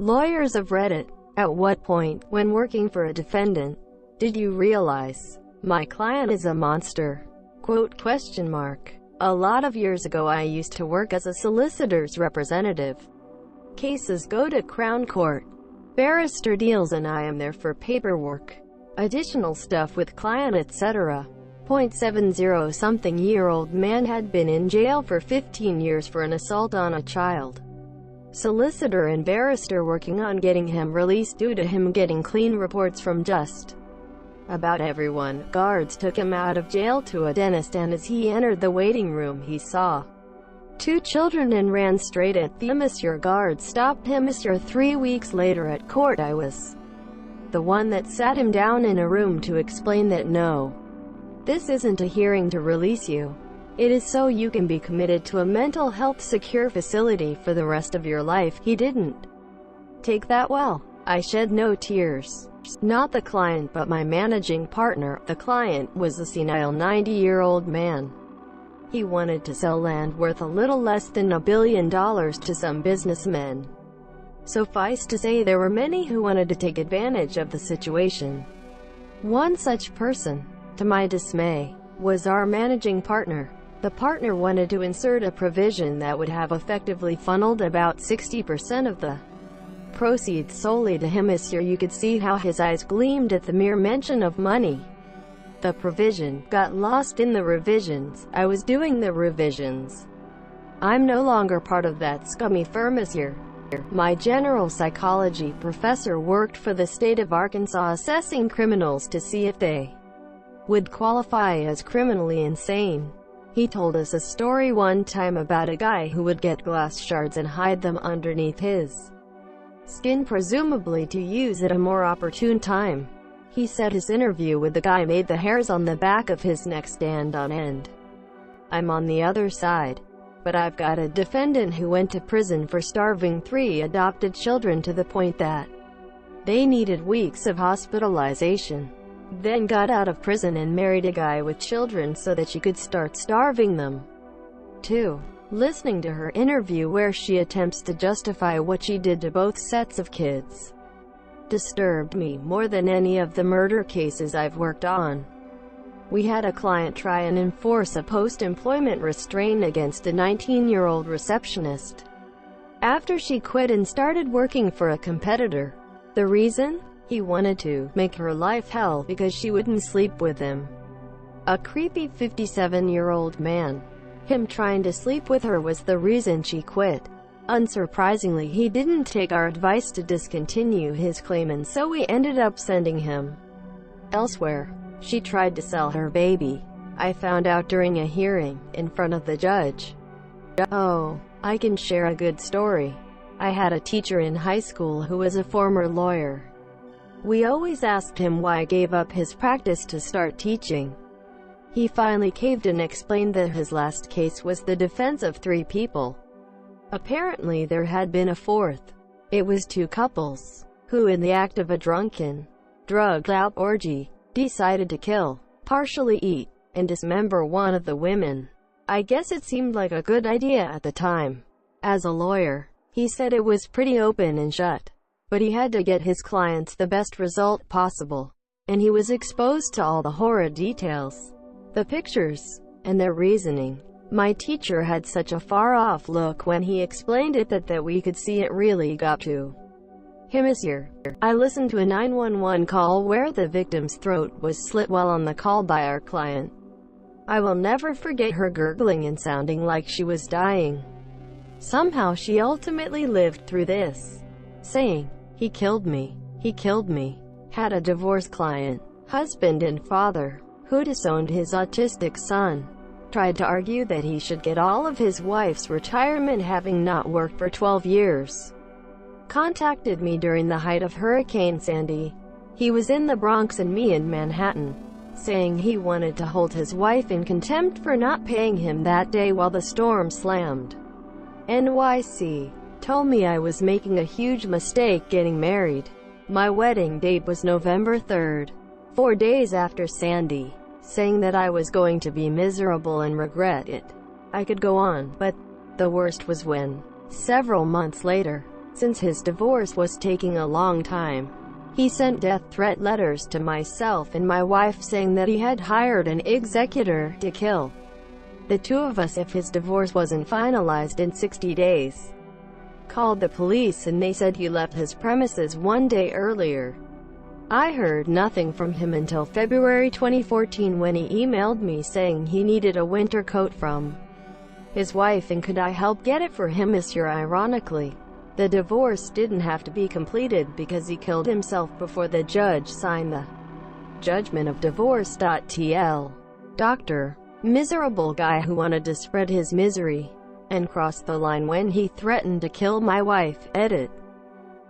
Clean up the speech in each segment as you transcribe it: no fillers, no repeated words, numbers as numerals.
Lawyers of Reddit. At what point, when working for a defendant, did you realize, my client is a monster? Quote, question mark. A lot of years ago I used to work as a solicitor's representative. Cases go to Crown Court. Barrister deals and I am there for paperwork, additional stuff with client etc. 70-something-year-old man had been in jail for 15 years for an assault on a child. Solicitor and barrister working on getting him released due to him getting clean reports from just about everyone. Guards took him out of jail to a dentist, and as he entered the waiting room he saw two children and ran straight at them. Monsieur guard stopped him. Monsieur 3 weeks later at court I was the one that sat him down in a room to explain that no, this isn't a hearing to release you. It is so you can be committed to a mental health secure facility for the rest of your life. He didn't take that well. I shed no tears. Not the client but my managing partner. The client was a senile 90-year-old man. He wanted to sell land worth a little less than $1 billion to some businessmen. Suffice to say there were many who wanted to take advantage of the situation. One such person, to my dismay, was our managing partner. The partner wanted to insert a provision that would have effectively funneled about 60% of the proceeds solely to him. Monsieur, you could see how his eyes gleamed at the mere mention of money. The provision got lost in the revisions. I was doing the revisions. I'm no longer part of that scummy firm, monsieur. My general psychology professor worked for the state of Arkansas assessing criminals to see if they would qualify as criminally insane. He told us a story one time about a guy who would get glass shards and hide them underneath his skin, presumably to use at a more opportune time. He said his interview with the guy made the hairs on the back of his neck stand on end. I'm on the other side. But I've got a defendant who went to prison for starving 3 adopted children to the point that they needed weeks of hospitalization. Then got out of prison and married a guy with children so that she could start starving them too. Listening to her interview where she attempts to justify what she did to both sets of kids disturbed me more than any of the murder cases I've worked on. We had a client try and enforce a post-employment restraint against a 19-year-old receptionist after she quit and started working for a competitor. The reason? He wanted to make her life hell because she wouldn't sleep with him. A creepy 57-year-old man. Him trying to sleep with her was the reason she quit. Unsurprisingly, he didn't take our advice to discontinue his claim, and so we ended up sending him elsewhere. She tried to sell her baby. I found out during a hearing, in front of the judge. Oh, I can share a good story. I had a teacher in high school who was a former lawyer. We always asked him why he gave up his practice to start teaching. He finally caved and explained that his last case was the defense of 3 people. Apparently there had been a 4th. It was 2 couples, who in the act of a drunken, drugged-out orgy, decided to kill, partially eat, and dismember one of the women. I guess it seemed like a good idea at the time. As a lawyer, he said it was pretty open and shut. But he had to get his clients the best result possible, and he was exposed to all the horrid details, the pictures, and their reasoning. My teacher had such a far-off look when he explained it that we could see it really got to him. Monsieur, I listened to a 911 call where the victim's throat was slit while on the call by our client. I will never forget her gurgling and sounding like she was dying. Somehow she ultimately lived through this, saying, he killed me. He killed me. Had a divorce client, husband and father, who disowned his autistic son. Tried to argue that he should get all of his wife's retirement having not worked for 12 years. Contacted me during the height of Hurricane Sandy. He was in the Bronx and me in Manhattan, saying he wanted to hold his wife in contempt for not paying him that day while the storm slammed. NYC. Told me I was making a huge mistake getting married. My wedding date was November 3rd, 4 days after Sandy, saying that I was going to be miserable and regret it. I could go on, but the worst was when, several months later, since his divorce was taking a long time. He sent death threat letters to myself and my wife saying that he had hired an executor to kill the two of us if his divorce wasn't finalized in 60 days. Called the police and they said he left his premises one day earlier. I heard nothing from him until February 2014 when he emailed me saying he needed a winter coat from his wife and could I help get it for him this year. Ironically, the divorce didn't have to be completed because he killed himself before the judge signed the judgment of divorce. TL. Dr. Miserable guy who wanted to spread his misery and crossed the line when he threatened to kill my wife. Edit.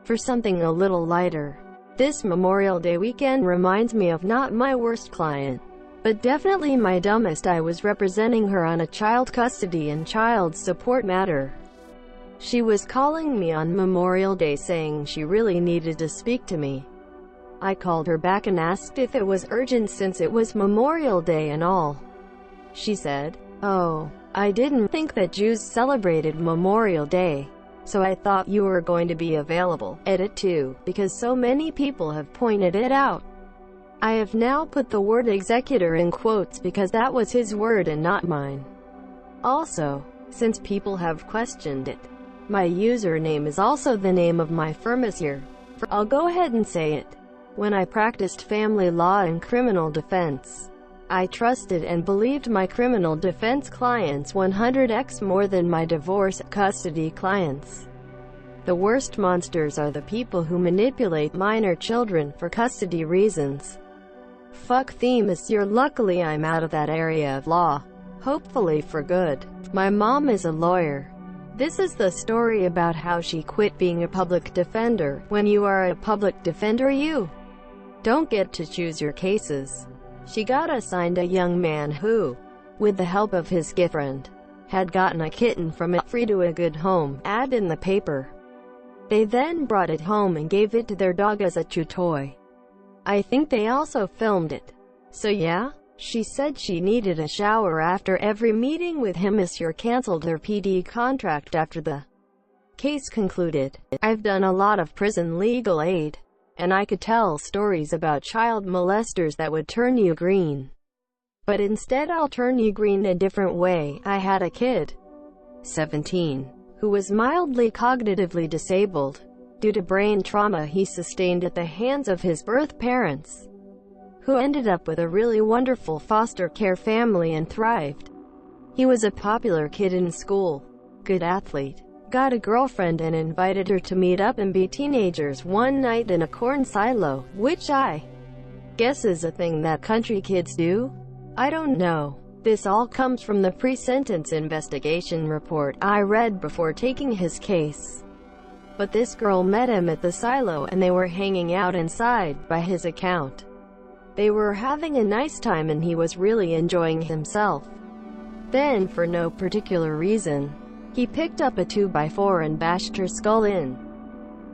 For something a little lighter, this Memorial Day weekend reminds me of not my worst client, but definitely my dumbest. I was representing her on a child custody and child support matter. She was calling me on Memorial Day saying she really needed to speak to me. I called her back and asked if it was urgent since it was Memorial Day and all. She said, "Oh, I didn't think that Jews celebrated Memorial Day, so I thought you were going to be available." Edit 2, because so many people have pointed it out. I have now put the word executor in quotes because that was his word and not mine. Also, since people have questioned it, my username is also the name of my firm this year. I'll go ahead and say it. When I practiced family law and criminal defense, I trusted and believed my criminal defense clients 100x more than my divorce custody clients. The worst monsters are the people who manipulate minor children for custody reasons. Fuck theme this year. Luckily I'm out of that area of law. Hopefully for good. My mom is a lawyer. This is the story about how she quit being a public defender. When you are a public defender, you don't get to choose your cases. She got assigned a young man who, with the help of his girlfriend, had gotten a kitten from a free to a good home ad in the paper. They then brought it home and gave it to their dog as a chew toy. I think they also filmed it. So yeah, she said she needed a shower after every meeting with him this year, canceled her PD contract after the case concluded. I've done a lot of prison legal aid, and I could tell stories about child molesters that would turn you green. But instead I'll turn you green a different way. I had a kid, 17, who was mildly cognitively disabled due to brain trauma he sustained at the hands of his birth parents, who ended up with a really wonderful foster care family and thrived. He was a popular kid in school, good athlete, got a girlfriend and invited her to meet up and be teenagers one night in a corn silo, which I guess is a thing that country kids do? I don't know. This all comes from the pre-sentence investigation report I read before taking his case. But this girl met him at the silo and they were hanging out inside, by his account. They were having a nice time and he was really enjoying himself. Then, for no particular reason, he picked up a 2x4 and bashed her skull in.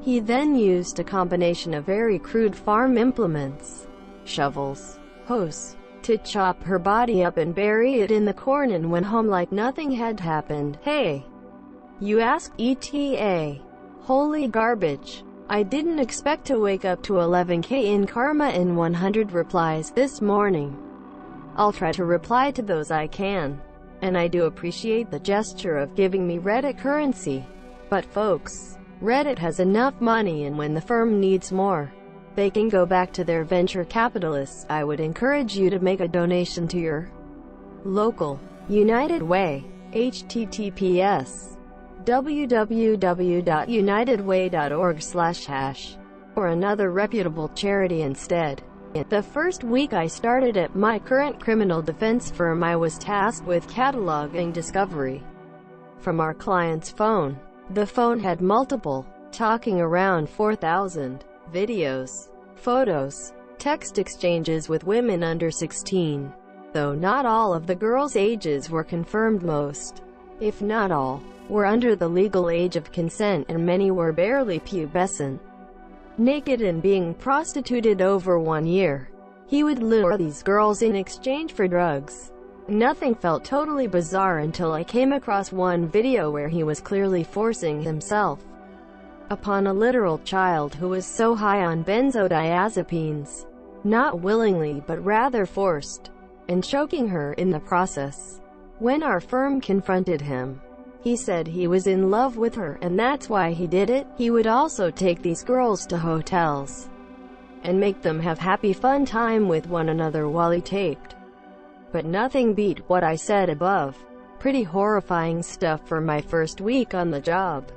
He then used a combination of very crude farm implements, shovels, hoes, to chop her body up and bury it in the corn and went home like nothing had happened. Hey, you ask? ETA. Holy garbage. I didn't expect to wake up to 11K in karma in 100 replies this morning. I'll try to reply to those I can. And I do appreciate the gesture of giving me Reddit currency. But folks, Reddit has enough money and when the firm needs more, they can go back to their venture capitalists. I would encourage you to make a donation to your local United Way. https www.unitedway.org/# or another reputable charity instead. The first week I started at my current criminal defense firm, I was tasked with cataloging discovery from our client's phone. The phone had multiple, talking around 4,000, videos, photos, text exchanges with women under 16. Though not all of the girls' ages were confirmed, most, if not all, were under the legal age of consent and many were barely pubescent, naked and being prostituted over 1 year. He would lure these girls in exchange for drugs. Nothing felt totally bizarre until I came across one video where he was clearly forcing himself upon a literal child who was so high on benzodiazepines, not willingly but rather forced, and choking her in the process. When our firm confronted him, he said he was in love with her and that's why he did it. He would also take these girls to hotels and make them have happy fun time with one another while he taped. But nothing beat what I said above. Pretty horrifying stuff for my first week on the job.